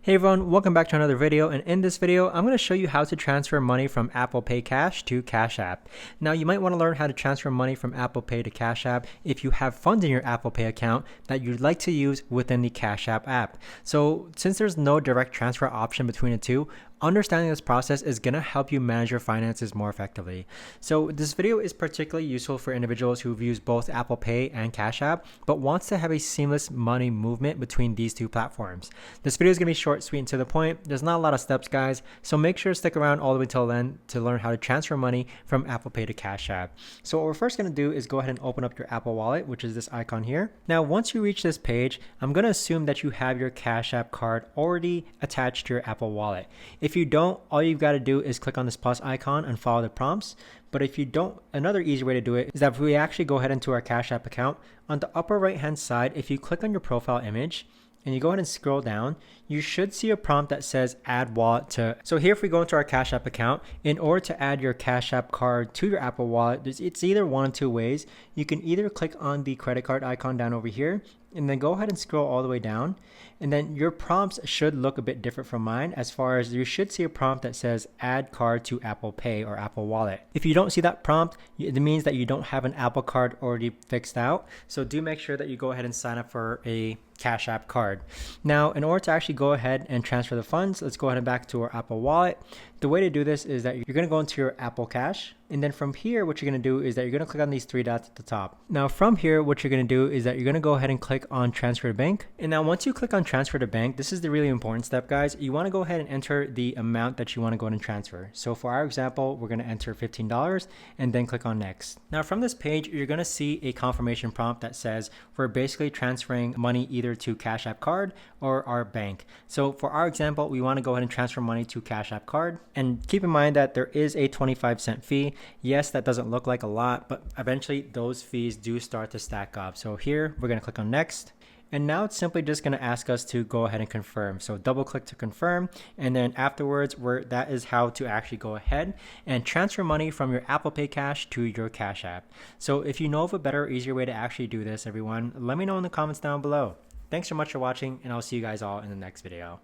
Hey everyone, welcome back to another video, and in this video I'm going to show you how to transfer money from Apple Pay Cash to Cash App. Now you might want to learn how to transfer money from Apple Pay to Cash App if you have funds in your Apple Pay account that you'd like to use within the Cash App app. So since there's no direct transfer option between the two, understanding this process is going to help you manage your finances more effectively. So this video is particularly useful for individuals who've used both Apple Pay and Cash App, but wants to have a seamless money movement between these two platforms. This video is going to be short, sweet, and to the point. There's not a lot of steps, guys, so make sure to stick around all the way till then to learn how to transfer money from Apple Pay to Cash App. So what we're first going to do is go ahead and open up your Apple Wallet, which is this icon here. Now, once you reach this page, I'm going to assume that you have your Cash App card already attached to your Apple Wallet. If you don't, all you've got to do is click on this plus icon and follow the prompts. But if you don't, another easy way to do it is that if we actually go ahead into our Cash App account, on the upper right hand side, if you click on your profile image and you go ahead and scroll down, you should see a prompt that says add wallet to. So here, if we go into our Cash App account, in order to add your Cash App card to your Apple Wallet, it's either one of two ways. You can either click on the credit card icon down over here and then go ahead and scroll all the way down. And then your prompts should look a bit different from mine, as far as you should see a prompt that says add card to Apple Pay or Apple Wallet. If you don't see that prompt, it means that you don't have an Apple card already fixed out. So do make sure that you go ahead and sign up for a Cash App card. Now, in order to actually go ahead and transfer the funds, let's go ahead and back to our Apple Wallet. The way to do this is that you're going to go into your Apple Cash. And then from here, what you're going to do is that you're going to click on these three dots at the top. Now from here, what you're going to do is that you're going to go ahead and click on transfer to bank. And now once you click on transfer to bank, this is the really important step, guys. You want to go ahead and enter the amount that you want to go ahead and transfer. So for our example, we're going to enter $15 and then click on next. Now from this page, you're going to see a confirmation prompt that says we're basically transferring money either to Cash App card or our bank. So for our example, we want to go ahead and transfer money to Cash App card. And keep in mind that there is a 25-cent fee. Yes, that doesn't look like a lot, but eventually those fees do start to stack up. So here we're going to click on next. And now it's simply just going to ask us to go ahead and confirm. So double click to confirm. And then afterwards, that is how to actually go ahead and transfer money from your Apple Pay Cash to your Cash App. So if you know of a better, easier way to actually do this, everyone, let me know in the comments down below. Thanks so much for watching, and I'll see you guys all in the next video.